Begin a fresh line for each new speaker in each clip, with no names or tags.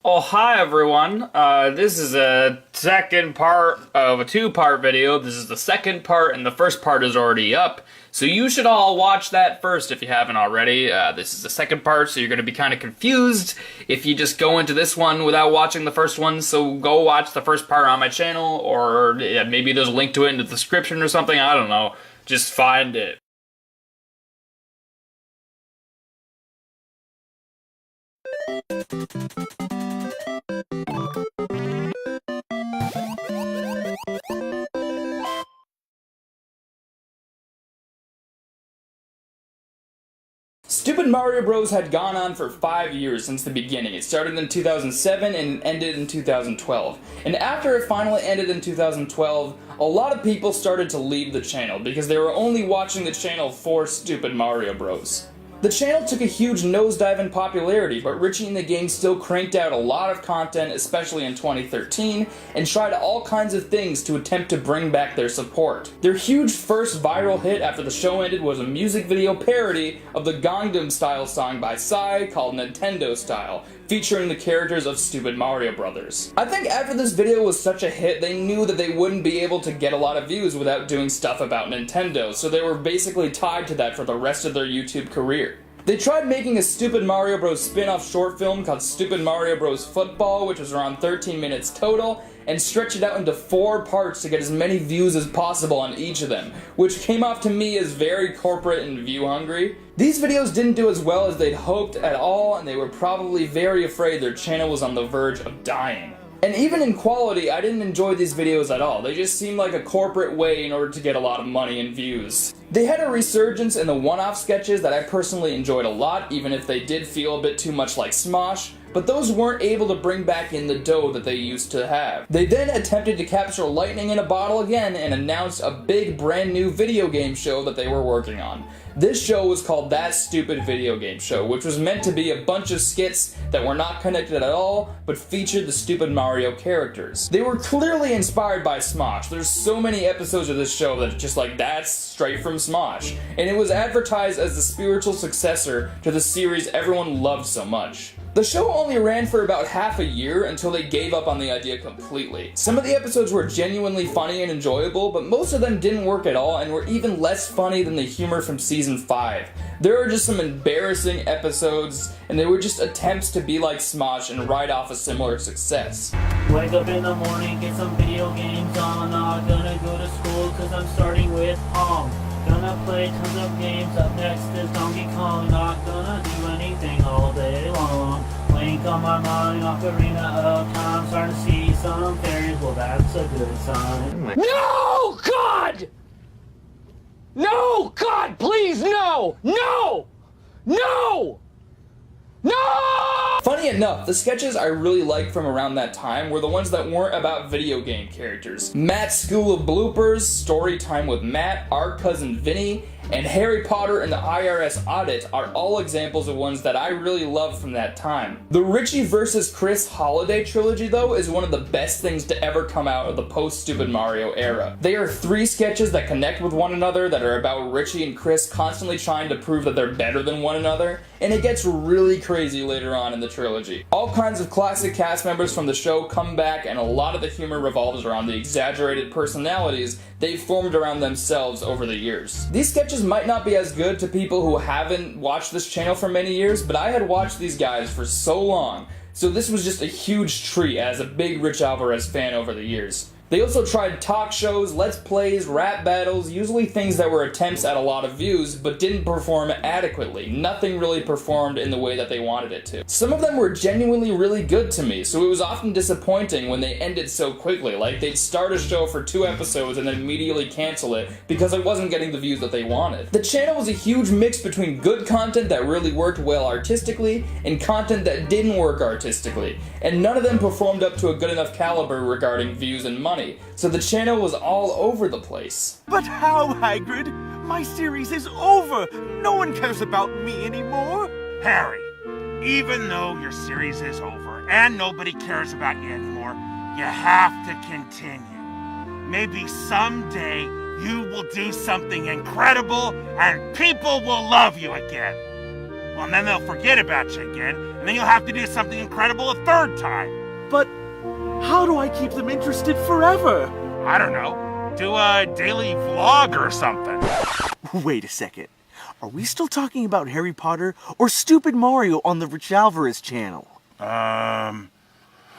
Oh, hi everyone. This is a second part of a two-part video. This is the second part, and the first part is already up. So you should all watch that first if you haven't already. This is the second part, so you're going to be kind of confused if you just go into this one without watching the first one. So go watch the first part on my channel, or maybe there's a link to it in the description or something. I don't know. Just find it. Stupid Mario Bros. Had gone on for 5 years since the beginning. It started in 2007 and it ended in 2012. And after it finally ended in 2012, a lot of people started to leave the channel because they were only watching the channel for Stupid Mario Bros. The channel took a huge nosedive in popularity, but Richie and the gang still cranked out a lot of content, especially in 2013, and tried all kinds of things to attempt to bring back their support. Their huge first viral hit after the show ended was a music video parody of the Gangnam Style song by Psy called Nintendo Style, featuring the characters of Stupid Mario Brothers. I think after this video was such a hit, they knew that they wouldn't be able to get a lot of views without doing stuff about Nintendo, so they were basically tied to that for the rest of their YouTube career. They tried making a Stupid Mario Bros. Spin-off short film called Stupid Mario Bros. Football, which was around 13 minutes total, and stretched it out into 4 parts to get as many views as possible on each of them, which came off to me as very corporate and view-hungry. These videos didn't do as well as they'd hoped at all, and they were probably very afraid their channel was on the verge of dying. And even in quality, I didn't enjoy these videos at all. They just seemed like a corporate way in order to get a lot of money and views. They had a resurgence in the one-off sketches that I personally enjoyed a lot, even if they did feel a bit too much like Smosh, but those weren't able to bring back in the dough that they used to have. They then attempted to capture lightning in a bottle again and announced a big brand new video game show that they were working on. This show was called That Stupid Video Game Show, which was meant to be a bunch of skits that were not connected at all, but featured the Stupid Mario characters. They were clearly inspired by Smosh. There's so many episodes of this show that it's just like, that's straight from Smosh. And it was advertised as the spiritual successor to the series everyone loved so much. The show only ran for about half a year until they gave up on the idea completely. Some of the episodes were genuinely funny and enjoyable, but most of them didn't work at all and were even less funny than the humor from season 5. There are just some embarrassing episodes, and they were just attempts to be like Smosh and ride off a similar success.
Wake up in the morning, get some video games on. Not gonna go to school cause I'm starting with Pong. Gonna play tons of games, up next is Donkey Kong. Not gonna do anything all day long. Blink on my mind, Ocarina of Time. Starting to see some fairies, well that's a good sign.
No, God! No, God, please, no! No! No! No!
Funny enough, the sketches I really liked from around that time were the ones that weren't about video game characters. Matt's School of Bloopers, Story Time with Matt, Our Cousin Vinny, and Harry Potter and the IRS Audit are all examples of ones that I really loved from that time. The Richie vs. Chris Holiday trilogy, though, is one of the best things to ever come out of the post-Stupid Mario era. They are 3 sketches that connect with one another that are about Richie and Chris constantly trying to prove that they're better than one another, and it gets really crazy later on in the trilogy. All kinds of classic cast members from the show come back, and a lot of the humor revolves around the exaggerated personalities they've formed around themselves over the years. These sketches might not be as good to people who haven't watched this channel for many years, but I had watched these guys for so long, so this was just a huge treat as a big Rich Alvarez fan over the years. They also tried talk shows, let's plays, rap battles, usually things that were attempts at a lot of views, but didn't perform adequately. Nothing really performed in the way that they wanted it to. Some of them were genuinely really good to me, so it was often disappointing when they ended so quickly. Like, they'd start a show for 2 episodes and then immediately cancel it because it wasn't getting the views that they wanted. The channel was a huge mix between good content that really worked well artistically and content that didn't work artistically, and none of them performed up to a good enough caliber regarding views and money. So the channel was all over the place.
But how, Hagrid? My series is over! No one cares about me anymore!
Harry, even though your series is over and nobody cares about you anymore, you have to continue. Maybe someday you will do something incredible and people will love you again. Well, and then they'll forget about you again, and then you'll have to do something incredible a third time.
But how do I keep them interested forever?
I don't know. Do a daily vlog or something.
Wait a second. Are we still talking about Harry Potter or Stupid Mario on the Rich Alvarez channel?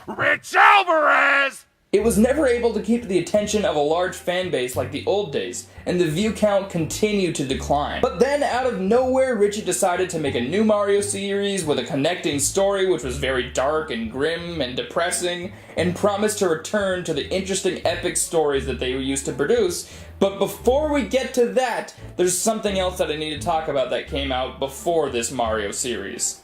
Rich Alvarez!
It was never able to keep the attention of a large fan base like the old days, and the view count continued to decline. But then, out of nowhere, Richie decided to make a new Mario series with a connecting story which was very dark and grim and depressing, and promised to return to the interesting epic stories that they used to produce. But before we get to that, there's something else that I need to talk about that came out before this Mario series.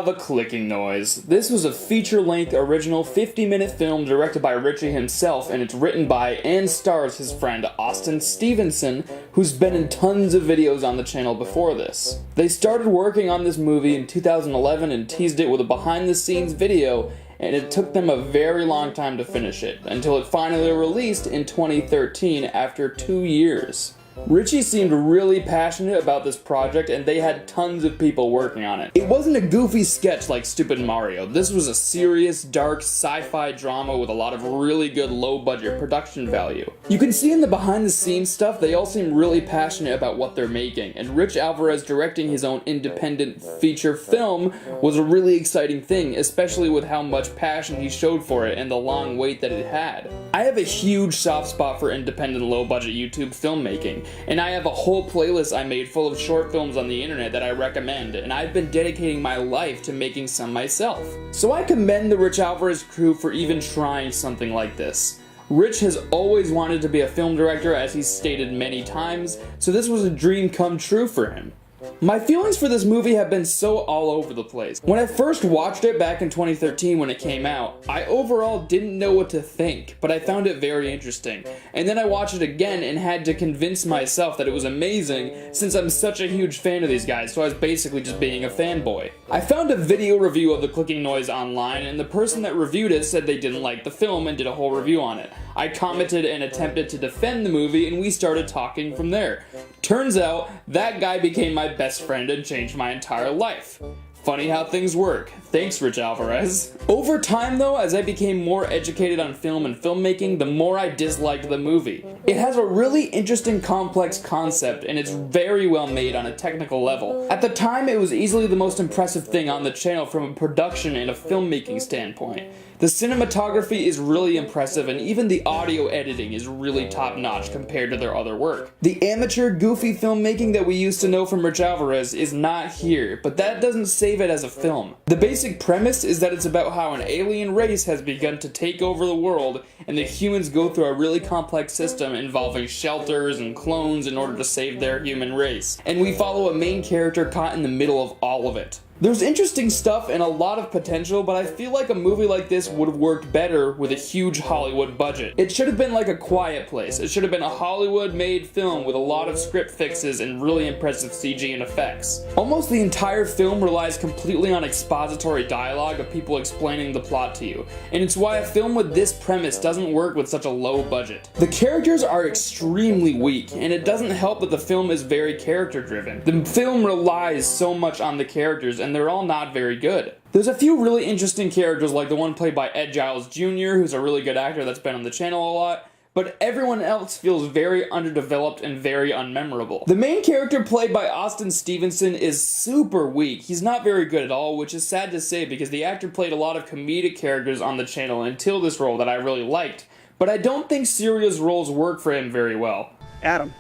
The clicking noise. This was a feature-length original 50-minute film directed by Richie himself, and it's written by and stars his friend Austin Stevenson, who's been in tons of videos on the channel before this. They started working on this movie in 2011 and teased it with a behind-the-scenes video, and it took them a very long time to finish it, until it finally released in 2013 after 2 years. Richie seemed really passionate about this project, and they had tons of people working on it. It wasn't a goofy sketch like Stupid Mario. This was a serious, dark, sci-fi drama with a lot of really good low-budget production value. You can see in the behind-the-scenes stuff, they all seem really passionate about what they're making, and Rich Alvarez directing his own independent feature film was a really exciting thing, especially with how much passion he showed for it and the long wait that it had. I have a huge soft spot for independent low-budget YouTube filmmaking, and I have a whole playlist I made full of short films on the internet that I recommend, and I've been dedicating my life to making some myself. So I commend the Rich Alvarez crew for even trying something like this. Rich has always wanted to be a film director, as he's stated many times, so this was a dream come true for him. My feelings for this movie have been so all over the place. When I first watched it back in 2013 when it came out, I overall didn't know what to think, but I found it very interesting. And then I watched it again and had to convince myself that it was amazing, since I'm such a huge fan of these guys, so I was basically just being a fanboy. I found a video review of the clicking noise online, and the person that reviewed it said they didn't like the film and did a whole review on it. I commented and attempted to defend the movie, and we started talking from there. Turns out, that guy became my best friend and changed my entire life. Funny how things work. Thanks, Rich Alvarez. Over time though, as I became more educated on film and filmmaking, the more I disliked the movie. It has a really interesting complex concept, and it's very well made on a technical level. At the time, it was easily the most impressive thing on the channel from a production and a filmmaking standpoint. The cinematography is really impressive, and even the audio editing is really top-notch compared to their other work. The amateur, goofy filmmaking that we used to know from Rich Alvarez is not here, but that doesn't save it as a film. The basic premise is that it's about how an alien race has begun to take over the world, and the humans go through a really complex system involving shelters and clones in order to save their human race. And we follow a main character caught in the middle of all of it. There's interesting stuff and a lot of potential, but I feel like a movie like this would have worked better with a huge Hollywood budget. It should have been like A Quiet Place. It should have been a Hollywood-made film with a lot of script fixes and really impressive CG and effects. Almost the entire film relies completely on expository dialogue of people explaining the plot to you, and it's why a film with this premise doesn't work with such a low budget. The characters are extremely weak, and it doesn't help that the film is very character-driven. The film relies so much on the characters, and they're all not very good. There's a few really interesting characters, like the one played by Ed Giles Jr., who's a really good actor that's been on the channel a lot, but everyone else feels very underdeveloped and very unmemorable. The main character played by Austin Stevenson is super weak. He's not very good at all, which is sad to say because the actor played a lot of comedic characters on the channel until this role that I really liked, but I don't think serious roles work for him very well.
Adam,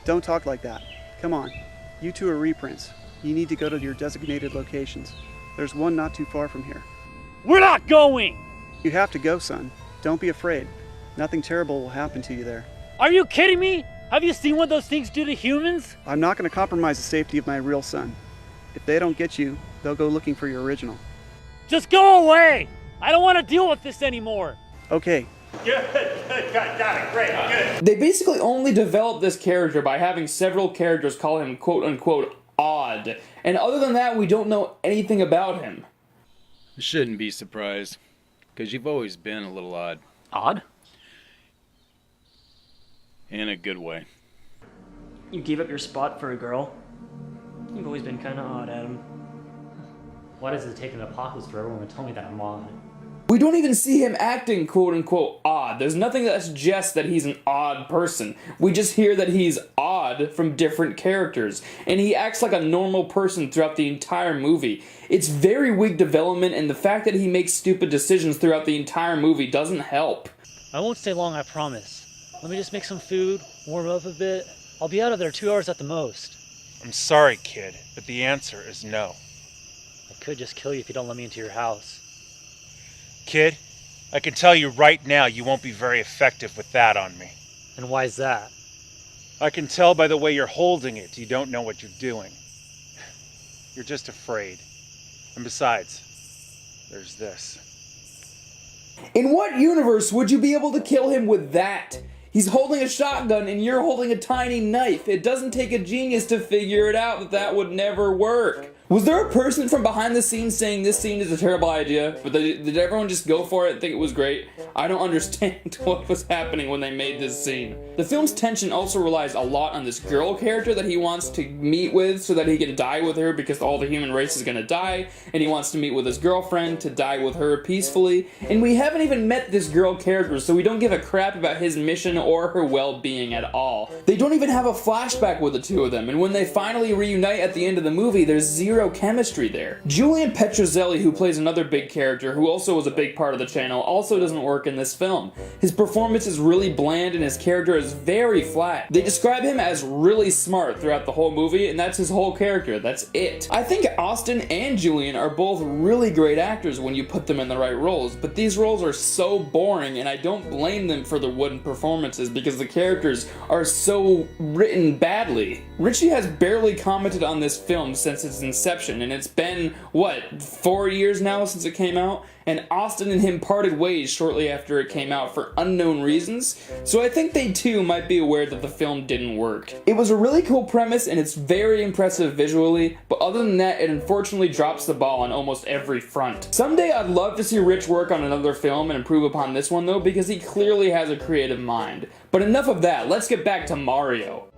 don't talk like that. Come on, you two are reprints. You need to go to your designated locations. There's one not too far from here.
We're not going!
You have to go, son. Don't be afraid. Nothing terrible will happen to you there.
Are you kidding me? Have you seen what those things do to humans?
I'm not going to compromise the safety of my real son. If they don't get you, they'll go looking for your original.
Just go away! I don't want to deal with this anymore.
Okay.
Good, got it, great, good.
They basically only developed this character by having several characters call him quote-unquote odd, and other than that, we don't know anything about him.
I shouldn't be surprised, because you've always been a little odd.
Odd?
In a good way.
You gave up your spot for a girl? You've always been kind of odd, Adam.
Why does it take an apocalypse for everyone to tell me that I'm odd?
We don't even see him acting quote-unquote odd. There's nothing that suggests that he's an odd person. We just hear that he's odd from different characters, and he acts like a normal person throughout the entire movie. It's very weak development, and the fact that he makes stupid decisions throughout the entire movie doesn't help.
I won't stay long, I promise. Let me just make some food, warm up a bit. I'll be out of there 2 hours at the most.
I'm sorry, kid, but the answer is no.
I could just kill you if you don't let me into your house.
Kid, I can tell you right now you won't be very effective with that on me.
And why is that?
I can tell by the way you're holding it you don't know what you're doing. You're just afraid. And besides, there's this.
In what universe would you be able to kill him with that? He's holding a shotgun and you're holding a tiny knife. It doesn't take a genius to figure it out that that would never work. Was there a person from behind the scenes saying this scene is a terrible idea, but did everyone just go for it and think it was great? I don't understand what was happening when they made this scene. The film's tension also relies a lot on this girl character that he wants to meet with so that he can die with her because all the human race is gonna die, and he wants to meet with his girlfriend to die with her peacefully, and we haven't even met this girl character, so we don't give a crap about his mission or her well-being at all. They don't even have a flashback with the two of them, and when they finally reunite at the end of the movie, there's zero chemistry there. Julian Petrozelli, who plays another big character who also was a big part of the channel, also doesn't work in this film. His performance is really bland and his character is very flat. They describe him as really smart throughout the whole movie, and that's his whole character. That's it. I think Austin and Julian are both really great actors when you put them in the right roles, but these roles are so boring, and I don't blame them for the wooden performances because the characters are so written badly. Richie has barely commented on this film since its inception, and it's been, what, 4 years now since it came out? And Austin and him parted ways shortly after it came out for unknown reasons, so I think they too might be aware that the film didn't work. It was a really cool premise and it's very impressive visually, but other than that, it unfortunately drops the ball on almost every front. Someday I'd love to see Rich work on another film and improve upon this one though, because he clearly has a creative mind. But enough of that, let's get back to Mario.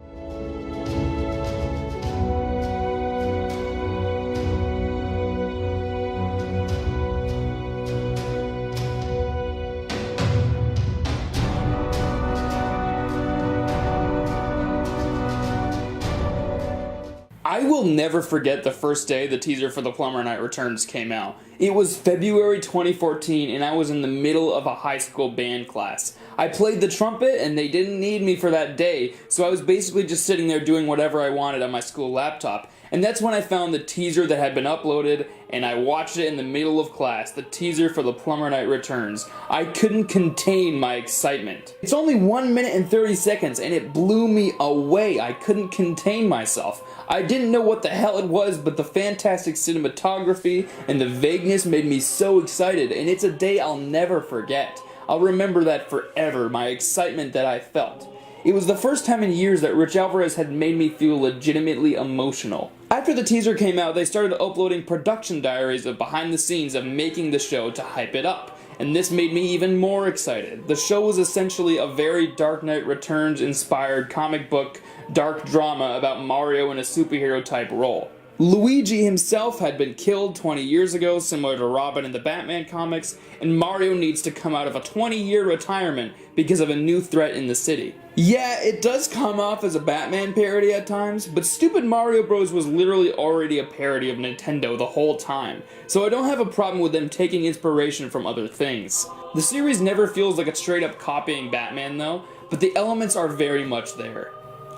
I will never forget the first day the teaser for The Plumber Night Returns came out. It was February 2014 and I was in the middle of a high school band class. I played the trumpet and they didn't need me for that day, so I was basically just sitting there doing whatever I wanted on my school laptop. And that's when I found the teaser that had been uploaded, and I watched it in the middle of class, the teaser for The Plumber Night Returns. I couldn't contain my excitement. It's only 1 minute and 30 seconds, and it blew me away. I couldn't contain myself. I didn't know what the hell it was, but the fantastic cinematography and the vagueness made me so excited, and it's a day I'll never forget. I'll remember that forever, my excitement that I felt. It was the first time in years that Rich Alvarez had made me feel legitimately emotional. After the teaser came out, they started uploading production diaries of behind the scenes of making the show to hype it up, and this made me even more excited. The show was essentially a very Dark Knight Returns inspired comic book dark drama about Mario in a superhero type role. Luigi himself had been killed 20 years ago, similar to Robin in the Batman comics, and Mario needs to come out of a 20-year retirement because of a new threat in the city. Yeah, it does come off as a Batman parody at times, but Stupid Mario Bros. Was literally already a parody of Nintendo the whole time, so I don't have a problem with them taking inspiration from other things. The series never feels like it's straight up copying Batman though, but the elements are very much there.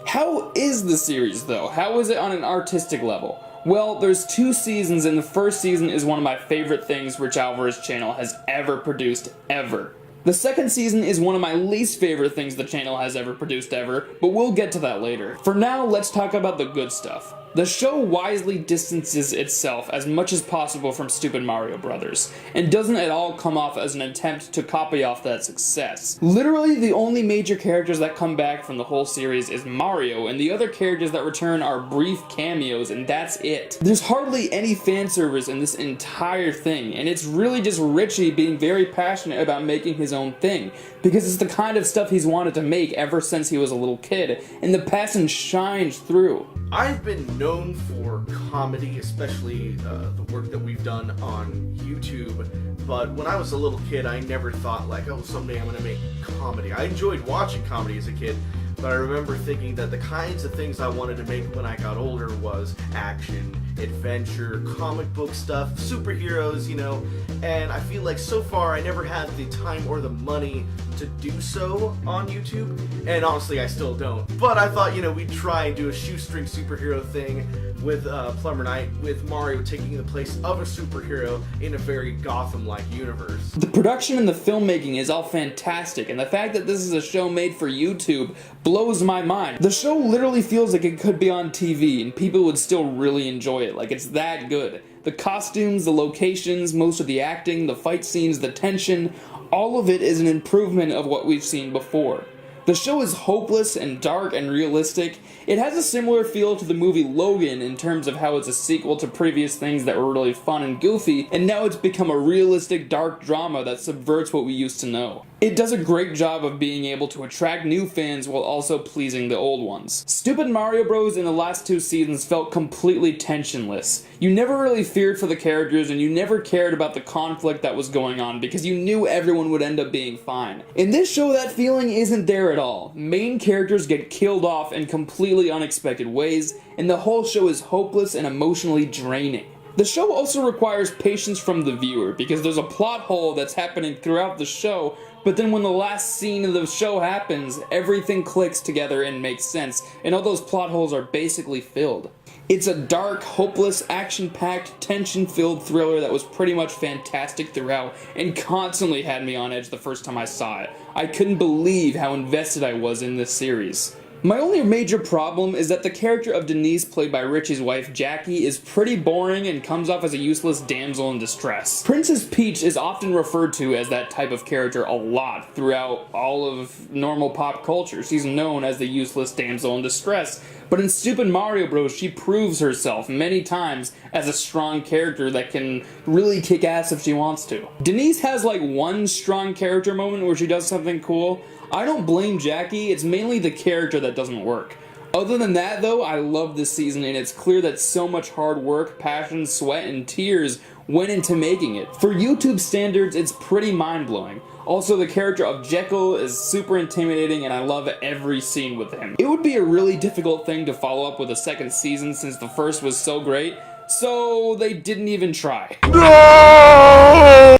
How is the series though? How is it on an artistic level? Well, there's 2 seasons, and the first season is one of my favorite things Rich Alvarez's channel has ever produced, ever. The second season is one of my least favorite things the channel has ever produced ever, but we'll get to that later. For now, let's talk about the good stuff. The show wisely distances itself as much as possible from Stupid Mario Bros., and doesn't at all come off as an attempt to copy off that success. Literally, the only major characters that come back from the whole series is Mario, and the other characters that return are brief cameos, and that's it. There's hardly any fan service in this entire thing, and it's really just Richie being very passionate about making his own thing, because it's the kind of stuff he's wanted to make ever since he was a little kid, and the passion shines through.
I've been known for comedy, especially the work that we've done on YouTube, but when I was a little kid, I never thought like, oh, someday I'm gonna make comedy. I enjoyed watching comedy as a kid, but I remember thinking that the kinds of things I wanted to make when I got older was action, adventure, comic book stuff, superheroes, you know, and I feel like so far I never had the time or the money to do so on YouTube, and honestly I still don't. But I thought, you know, we'd try and do a shoestring superhero thing with Plumber Night, with Mario taking the place of a superhero in a very Gotham-like universe.
The production and the filmmaking is all fantastic, and the fact that this is a show made for YouTube blows my mind. The show literally feels like it could be on TV and people would still really enjoy it, like it's that good. The costumes, the locations, most of the acting, the fight scenes, the tension, all of it is an improvement of what we've seen before. The show is hopeless and dark and realistic. It has a similar feel to the movie Logan in terms of how it's a sequel to previous things that were really fun and goofy, and now it's become a realistic dark drama that subverts what we used to know. It does a great job of being able to attract new fans while also pleasing the old ones. Stupid Mario Bros. In the last 2 seasons felt completely tensionless. You never really feared for the characters and you never cared about the conflict that was going on because you knew everyone would end up being fine. In this show, that feeling isn't there at all. Main characters get killed off in completely unexpected ways, and the whole show is hopeless and emotionally draining. The show also requires patience from the viewer because there's a plot hole that's happening throughout the show, but then when the last scene of the show happens, everything clicks together and makes sense, and all those plot holes are basically filled. It's a dark, hopeless, action-packed, tension-filled thriller that was pretty much fantastic throughout and constantly had me on edge the first time I saw it. I couldn't believe how invested I was in this series. My only major problem is that the character of Denise, played by Richie's wife Jackie, is pretty boring and comes off as a useless damsel in distress. Princess Peach is often referred to as that type of character a lot throughout all of normal pop culture. She's known as the useless damsel in distress, but in Stupid Mario Bros. She proves herself many times as a strong character that can really kick ass if she wants to. Denise has like one strong character moment where she does something cool. I don't blame Jackie, it's mainly the character that doesn't work. Other than that though, I love this season and it's clear that so much hard work, passion, sweat, and tears went into making it. For YouTube standards, it's pretty mind-blowing. Also, the character of Jekyll is super intimidating and I love every scene with him. It would be a really difficult thing to follow up with a second season since the first was so great, so they didn't even try. No!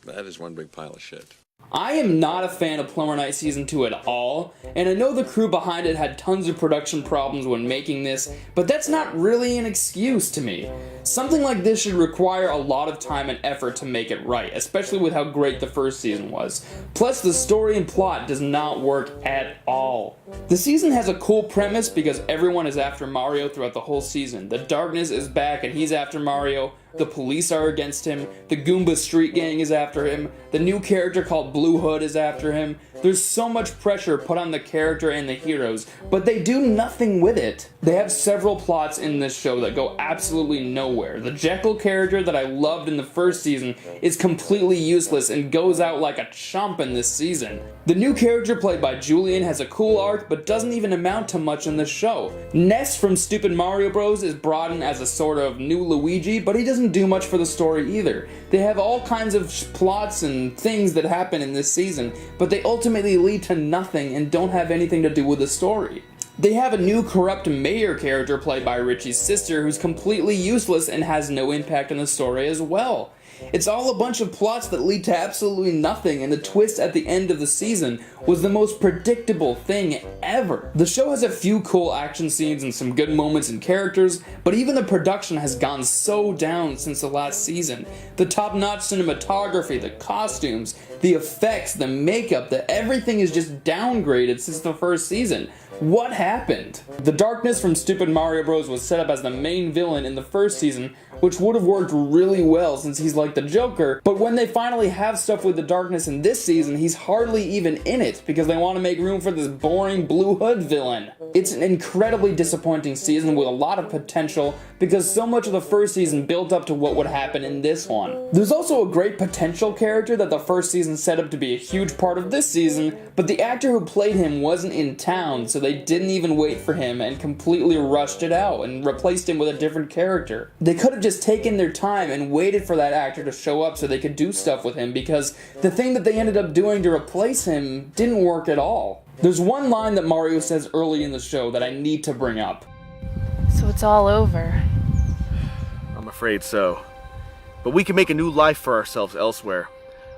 That is one big pile of shit.
I am not a fan of Plumber Night Season 2 at all, and I know the crew behind it had tons of production problems when making this, but that's not really an excuse to me. Something like this should require a lot of time and effort to make it right, especially with how great the first season was. Plus, the story and plot does not work at all. The season has a cool premise because everyone is after Mario throughout the whole season. The darkness is back and he's after Mario. The police are against him, the Goomba street gang is after him, the new character called Blue Hood is after him. There's so much pressure put on the character and the heroes, but they do nothing with it. They have several plots in this show that go absolutely nowhere. The Jekyll character that I loved in the first season is completely useless and goes out like a chump in this season. The new character played by Julian has a cool arc, but doesn't even amount to much in this show. Ness from Stupid Mario Bros. Is brought in as a sort of new Luigi, but he doesn't do much for the story either. They have all kinds of plots and things that happen in this season, but they ultimately lead to nothing and don't have anything to do with the story. They have a new corrupt mayor character played by Richie's sister who's completely useless and has no impact on the story as well. It's all a bunch of plots that lead to absolutely nothing, and the twist at the end of the season was the most predictable thing ever. The show has a few cool action scenes and some good moments and characters, but even the production has gone so down since the last season. The top-notch cinematography, the costumes, the effects, the makeup, everything is just downgraded since the first season. What happened? The darkness from Stupid Mario Bros. Was set up as the main villain in the first season, which would have worked really well since he's like the Joker, but when they finally have stuff with the darkness in this season, he's hardly even in it because they want to make room for this boring Blue Hood villain. It's an incredibly disappointing season with a lot of potential because so much of the first season built up to what would happen in this one. There's also a great potential character that the first season set up to be a huge part of this season, but the actor who played him wasn't in town, so they didn't even wait for him and completely rushed it out and replaced him with a different character. They could have just taken their time and waited for that actor to show up so they could do stuff with him, because the thing that they ended up doing to replace him didn't work at all. There's one line that Mario says early in the show that I need to bring up.
So it's all over.
I'm afraid so. But we can make a new life for ourselves elsewhere.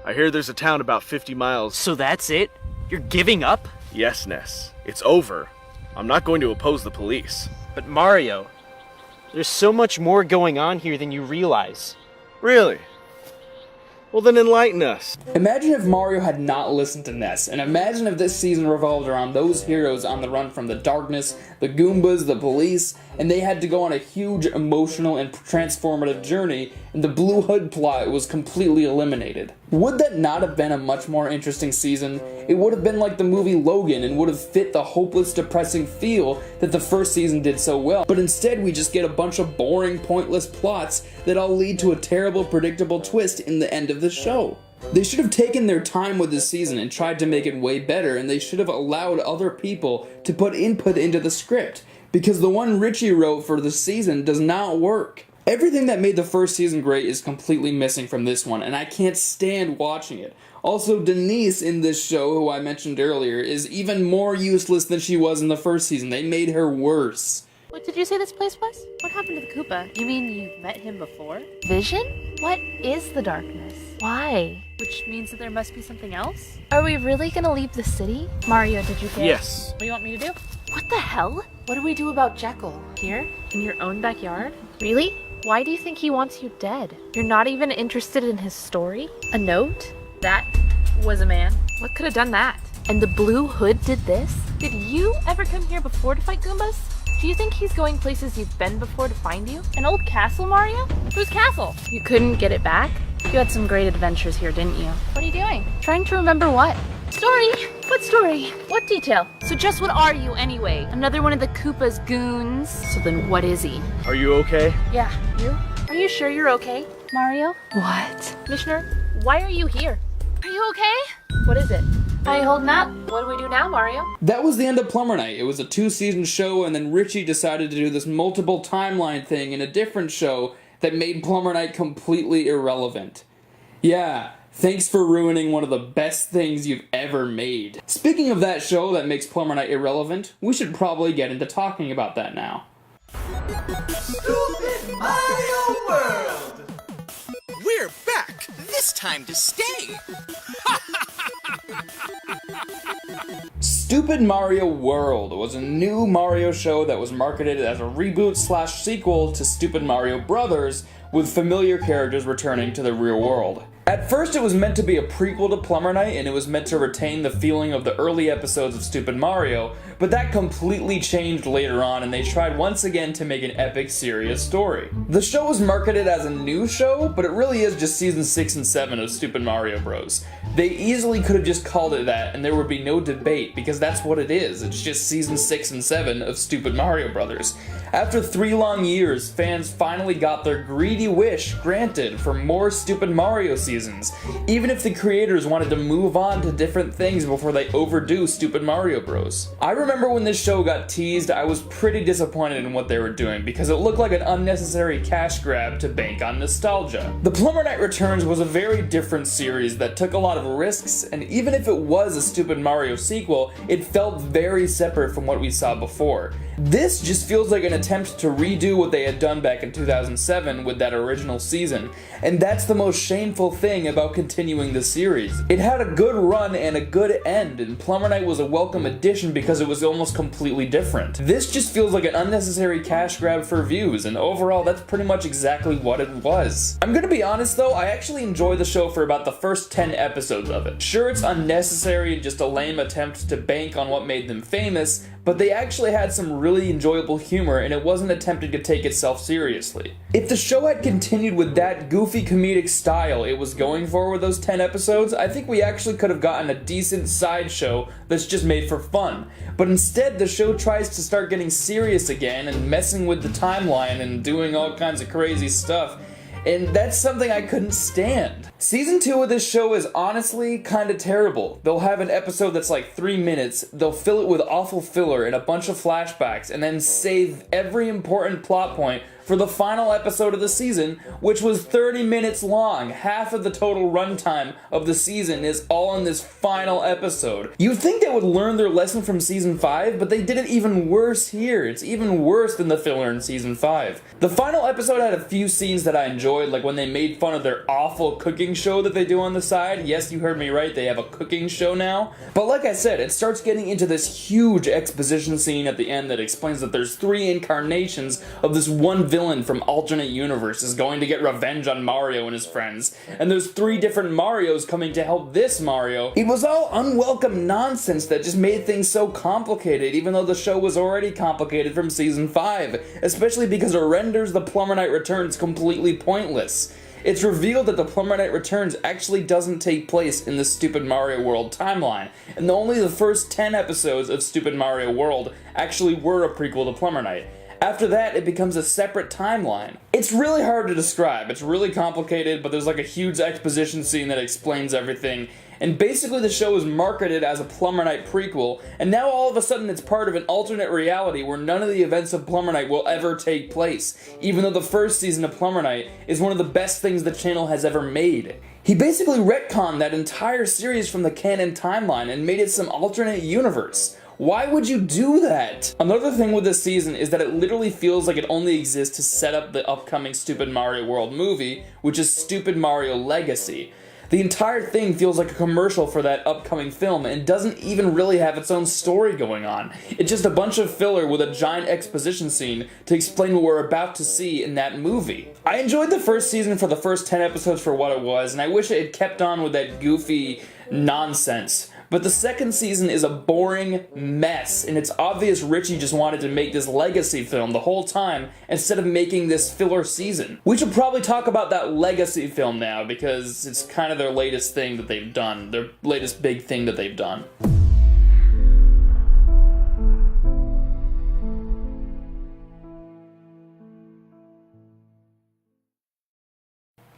I hear there's a town about 50 miles.
So that's it? You're giving up?
Yes, Ness. It's over. I'm not going to oppose the police.
But Mario, there's so much more going on here than you realize.
Really? Well, then enlighten us.
Imagine if Mario had not listened to Ness, and imagine if this season revolved around those heroes on the run from the darkness, the Goombas, the police, and they had to go on a huge emotional and transformative journey, and the Blue Hood plot was completely eliminated. Would that not have been a much more interesting season? It would have been like the movie Logan and would have fit the hopeless, depressing feel that the first season did so well. But instead, we just get a bunch of boring, pointless plots that all lead to a terrible, predictable twist in the end of the show. They should have taken their time with this season and tried to make it way better, and they should have allowed other people to put input into the script, because the one Richie wrote for the season does not work. Everything that made the first season great is completely missing from this one, and I can't stand watching it. Also, Denise in this show, who I mentioned earlier, is even more useless than she was in the first season. They made her worse.
What did you say this place was? What happened to the Koopa? You mean you've met him before? Vision? What is the darkness? Why? Which means that there must be something else? Are we really gonna leave the city? Mario, did you get?
Yes.
What do you want me to do? What the hell? What do we do about Jekyll? Here? In your own backyard? Really? Why do you think he wants you dead? You're not even interested in his story? A note? That was a man. What could have done that? And the Blue Hood did this? Did you ever come here before to fight Goombas? Do you think he's going places you've been before to find you? An old castle, Mario? Whose castle? You couldn't get it back? You had some great adventures here, didn't you? What are you doing? Trying to remember what? Story? What story? What detail? So just what are you anyway? Another one of the Koopa's goons? So then what is he?
Are you okay?
Yeah, you? Are you sure you're okay, Mario? What? Commissioner, why are you here? Are you okay? What is it? Are you holding up? What do we do now, Mario?
That was the end of Plumber Night. It was a 2-season show, and then Richie decided to do this multiple timeline thing in a different show that made Plumber Night completely irrelevant. Yeah, thanks for ruining one of the best things you've ever made. Speaking of that show that makes Plumber Night irrelevant, we should probably get into talking about that now.
Stupid Mario World!
We're back, this time to stay!
Stupid Mario World was a new Mario show that was marketed as a reboot/sequel to Stupid Mario Brothers, with familiar characters returning to the real world. At first it was meant to be a prequel to Plumber Night, and it was meant to retain the feeling of the early episodes of Stupid Mario, but that completely changed later on, and they tried once again to make an epic, serious story. The show was marketed as a new show, but it really is just season 6 and 7 of Stupid Mario Bros. They easily could have just called it that, and there would be no debate, because that's what it is. It's just season 6 and 7 of Stupid Mario Brothers. After 3 long years, fans finally got their greedy wish granted for more Stupid Mario seasons, even if the creators wanted to move on to different things before they overdo Stupid Mario Bros. I remember when this show got teased, I was pretty disappointed in what they were doing because it looked like an unnecessary cash grab to bank on nostalgia. The Plumber Knight Returns was a very different series that took a lot of risks, and even if it was a Stupid Mario sequel, it felt very separate from what we saw before. This just feels like an attempt to redo what they had done back in 2007 with that original season, and that's the most shameful thing about continuing the series. It had a good run and a good end, and Plumber Knight was a welcome addition because it was almost completely different. This just feels like an unnecessary cash grab for views, and overall that's pretty much exactly what it was. I'm gonna be honest though, I actually enjoyed the show for about the first 10 episodes of it. Sure, it's unnecessary and just a lame attempt to bank on what made them famous, but they actually had some really enjoyable humor and it wasn't attempting to take itself seriously. If the show had continued with that goofy comedic style it was going for with those 10 episodes, I think we actually could have gotten a decent sideshow that's just made for fun. But instead, the show tries to start getting serious again and messing with the timeline and doing all kinds of crazy stuff. And that's something I couldn't stand. Season 2 of this show is honestly kinda terrible. They'll have an episode that's like 3 minutes, they'll fill it with awful filler and a bunch of flashbacks, and then save every important plot point for the final episode of the season, which was 30 minutes long. Half of the total runtime of the season is all in this final episode. You'd think they would learn their lesson from season 5, but they did it even worse here. It's even worse than the filler in season 5. The final episode had a few scenes that I enjoyed, like when they made fun of their awful cooking show that they do on the side. Yes, you heard me right, they have a cooking show now. But like I said, it starts getting into this huge exposition scene at the end that explains that there's 3 incarnations of this one villain from alternate universes going to get revenge on Mario and his friends, and there's 3 different Marios coming to help this Mario. It was all unwelcome nonsense that just made things so complicated, even though the show was already complicated from season 5, especially because it renders the Plumber Knight Returns completely pointless. It's revealed that the Plumber Knight Returns actually doesn't take place in the Stupid Mario World timeline, and only the first 10 episodes of Stupid Mario World actually were a prequel to Plumber Knight. After that, it becomes a separate timeline. It's really hard to describe, it's really complicated, but there's like a huge exposition scene that explains everything, and basically the show is marketed as a Plumber Knight prequel, and now all of a sudden it's part of an alternate reality where none of the events of Plumber Knight will ever take place, even though the first season of Plumber Knight is one of the best things the channel has ever made. He basically retconned that entire series from the canon timeline and made it some alternate universe. Why would you do that? Another thing with this season is that it literally feels like it only exists to set up the upcoming Stupid Mario World movie, which is Stupid Mario Legacy. The entire thing feels like a commercial for that upcoming film and doesn't even really have its own story going on. It's just a bunch of filler with a giant exposition scene to explain what we're about to see in that movie. I enjoyed the first season for the first 10 episodes for what it was, and I wish it had kept on with that goofy nonsense. But the second season is a boring mess, and it's obvious Richie just wanted to make this legacy film the whole time instead of making this filler season. We should probably talk about that legacy film now because it's kind of their latest thing that they've done, their latest big thing that they've done.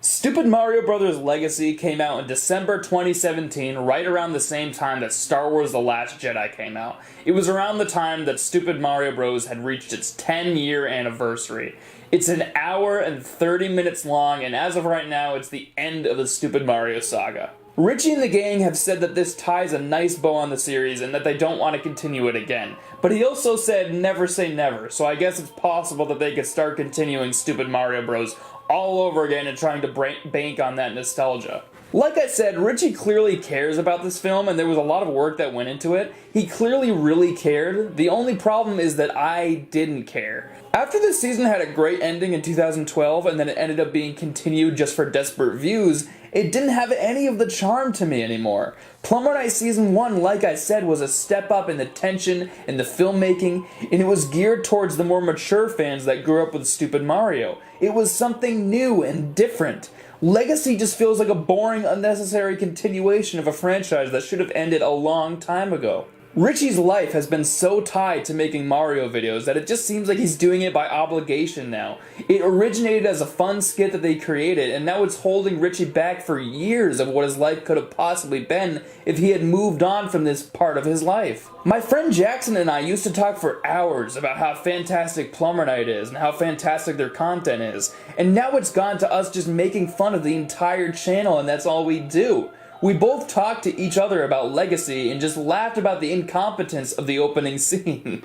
Stupid Mario Bros. Legacy came out in December 2017, right around the same time that Star Wars The Last Jedi came out. It was around the time that Stupid Mario Bros. Had reached its 10-year anniversary. It's an hour and 30 minutes long, and as of right now, it's the end of the Stupid Mario saga. Richie and the gang have said that this ties a nice bow on the series and that they don't want to continue it again. But he also said never say never, so I guess it's possible that they could start continuing Stupid Mario Bros. All over again and trying to bank on that nostalgia. Like I said, Richie clearly cares about this film and there was a lot of work that went into it. He clearly really cared. The only problem is that I didn't care. After this season had a great ending in 2012 and then it ended up being continued just for desperate views, it didn't have any of the charm to me anymore. Plumber Knight Season 1, like I said, was a step up in the tension and the filmmaking, and it was geared towards the more mature fans that grew up with Stupid Mario. It was something new and different. Legacy just feels like a boring, unnecessary continuation of a franchise that should have ended a long time ago. Richie's life has been so tied to making Mario videos that it just seems like he's doing it by obligation now. It originated as a fun skit that they created, and now it's holding Richie back for years of what his life could have possibly been if he had moved on from this part of his life. My friend Jackson and I used to talk for hours about how fantastic Plumber Night is and how fantastic their content is, and now it's gone to us just making fun of the entire channel, and that's all we do. We both talked to each other about Legacy and just laughed about the incompetence of the opening scene.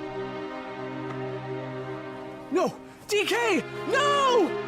No! DK! No!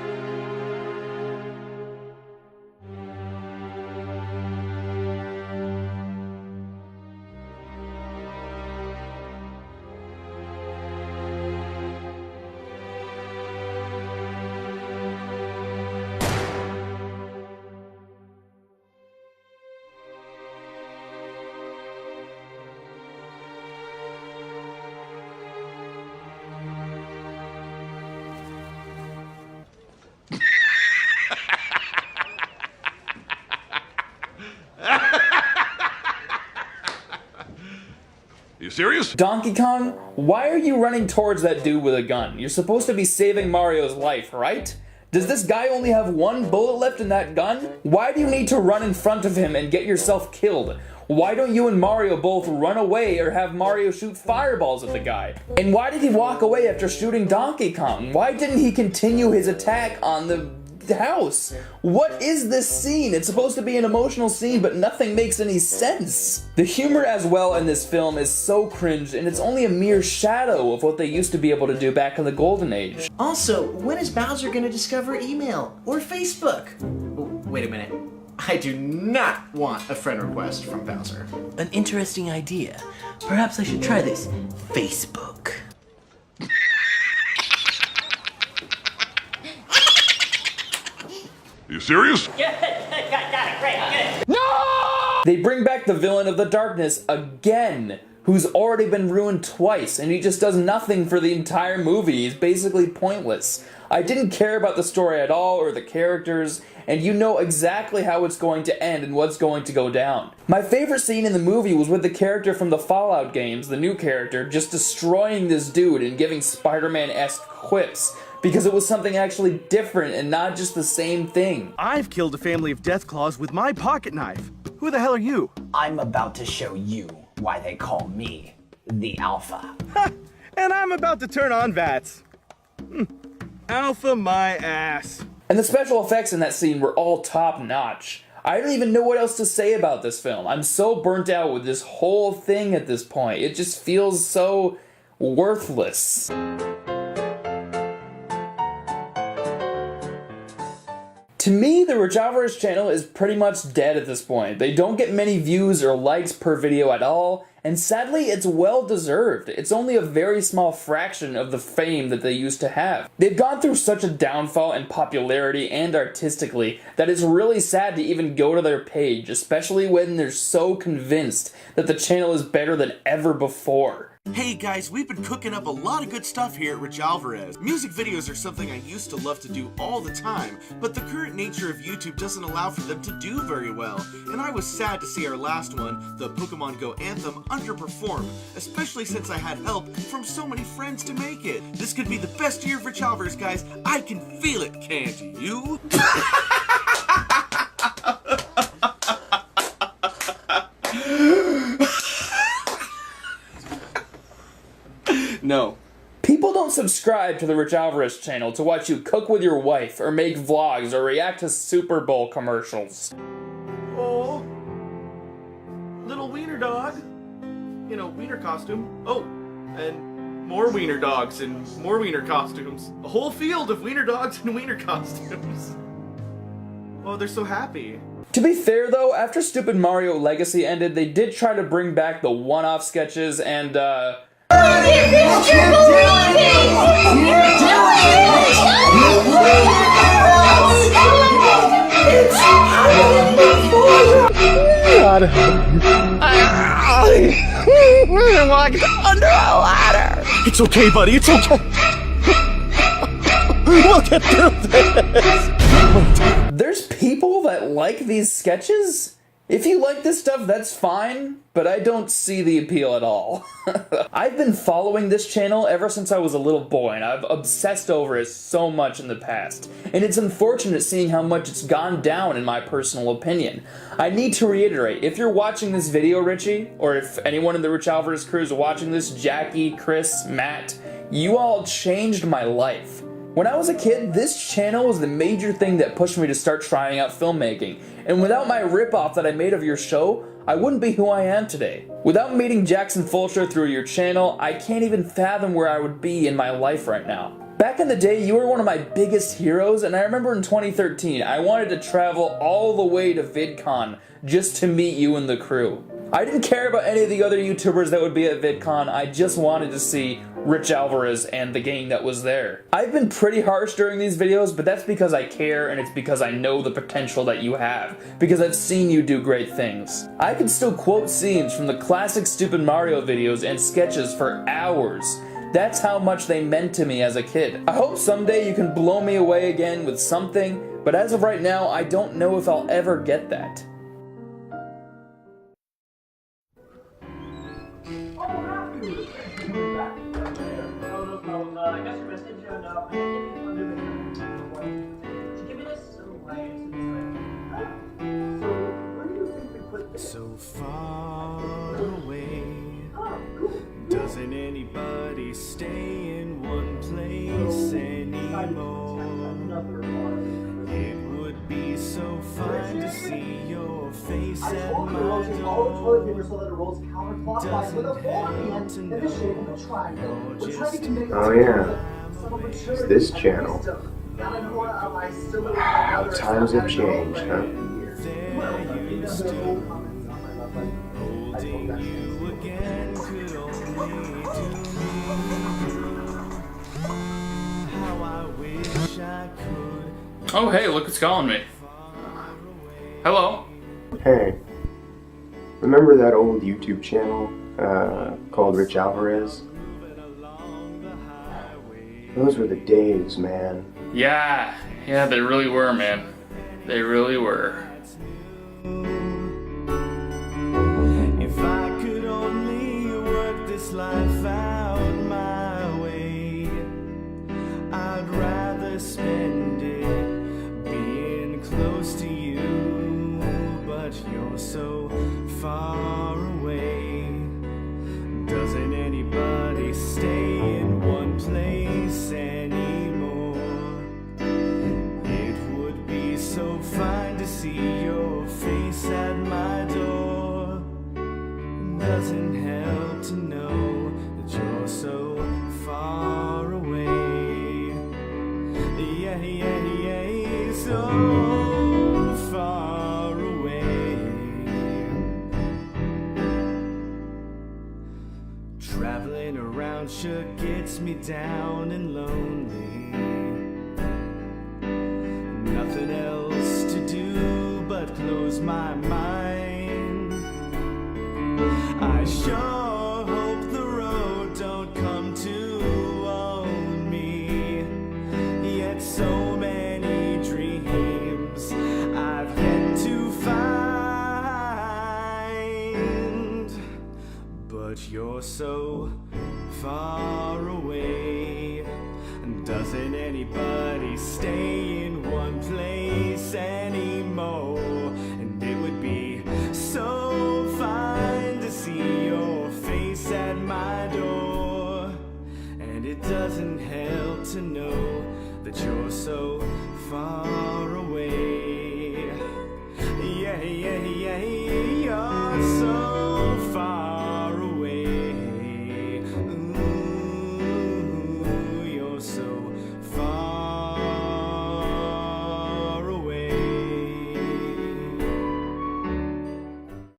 You serious?
Donkey Kong, why are you running towards that dude with a gun? You're supposed to be saving Mario's life, right? Does this guy only have one bullet left in that gun? Why do you need to run in front of him and get yourself killed? Why don't you and Mario both run away or have Mario shoot fireballs at the guy? And why did he walk away after shooting Donkey Kong? Why didn't he continue his attack on the house? What is this scene? It's supposed to be an emotional scene, but nothing makes any sense. The humor as well in this film is so cringe, and it's only a mere shadow of what they used to be able to do back in the golden age.
Also, when is Bowser gonna discover email or Facebook? Wait a minute. I do not want a friend request from Bowser. An interesting idea. Perhaps I should try this. Facebook.
You serious?
Got it, great, good.
No! They bring back the villain of the darkness again, who's already been ruined twice, and he just does nothing for the entire movie. He's basically pointless. I didn't care about the story at all or the characters, and you know exactly how it's going to end and what's going to go down. My favorite scene in the movie was with the character from the Fallout games, the new character, just destroying this dude and giving Spider-Man-esque quips, because it was something actually different and not just the same thing.
I've killed a family of Deathclaws with my pocket knife. Who the hell are you?
I'm about to show you why they call me the Alpha.
Ha! And I'm about to turn on VATS. Alpha my ass.
And the special effects in that scene were all top notch. I don't even know what else to say about this film. I'm so burnt out with this whole thing at this point. It just feels so worthless. To me, the Richoverous channel is pretty much dead at this point. They don't get many views or likes per video at all, and sadly, it's well deserved. It's only a very small fraction of the fame that they used to have. They've gone through such a downfall in popularity and artistically that it's really sad to even go to their page, especially when they're so convinced that the channel is better than ever before.
Hey guys, we've been cooking up a lot of good stuff here at Rich Alvarez. Music videos are something I used to love to do all the time, but the current nature of YouTube doesn't allow for them to do very well. And I was sad to see our last one, the Pokemon Go Anthem, underperform, especially since I had help from so many friends to make it. This could be the best year of Rich Alvarez, guys. I can feel it, can't you?
No. People don't subscribe to the Rich Alvarez channel to watch you cook with your wife, or make vlogs, or react to Super Bowl commercials.
Oh, little wiener dog. In a wiener costume. Oh, and more wiener dogs in more wiener costumes. A whole field of wiener dogs in wiener costumes. Oh, they're so happy.
To be fair though, after Stupid Mario Legacy ended, they did try to bring back the one-off sketches and,
It's okay, buddy. It's okay. We'll get through this.
There's people that like these sketches? If you like this stuff, that's fine, but I don't see the appeal at all. I've been following this channel ever since I was a little boy, and I've obsessed over it so much in the past. And it's unfortunate seeing how much it's gone down in my personal opinion. I need to reiterate, if you're watching this video, Richie, or if anyone in the Rich Alvarez crew is watching this, Jackie, Chris, Matt, you all changed my life. When I was a kid, this channel was the major thing that pushed me to start trying out filmmaking, and without my ripoff that I made of your show, I wouldn't be who I am today. Without meeting Jackson Fulcher through your channel, I can't even fathom where I would be in my life right now. Back in the day, you were one of my biggest heroes, and I remember in 2013, I wanted to travel all the way to VidCon just to meet you and the crew. I didn't care about any of the other YouTubers that would be at VidCon, I just wanted to see Rich Alvarez and the gang that was there. I've been pretty harsh during these videos, but that's because I care and it's because I know the potential that you have, because I've seen you do great things. I can still quote scenes from the classic Stupid Mario videos and sketches for hours. That's how much they meant to me as a kid. I hope someday you can blow me away again with something, but as of right now, I don't know if I'll ever get that.
I got your message and I think it's giving us some light. So where do you think we put this?
So far away. Doesn't anybody stay in one place anymore? It would be so fine to see your face at my door. Doesn't help to know you're just
oh yeah, it's this channel. How times have changed, huh?
there used to. Holding you again could only do me. How I wish I could.
Oh hey, look who's calling me. Hello.
Hey, remember that old YouTube channel called Rich Alvarez? Those were the days, man.
Yeah, they really were, man. They really were.
If I could only work this life out my way, I'd rather spend it being close to you, but you're so far away. Doesn't anybody stay in one place anymore? It would be so fine to see your face at my door. Doesn't help to know that you're so far away. Yeah, so far away. Traveling around sure gets me down and lonely. Nothing else to do but close my mind. I sure hope the road don't come to own me. Yet so many dreams I've yet to find. But you're so far away. Doesn't anybody stay in one place anymore? And it would be so fine to see your face at my door. And it doesn't help to know that you're so far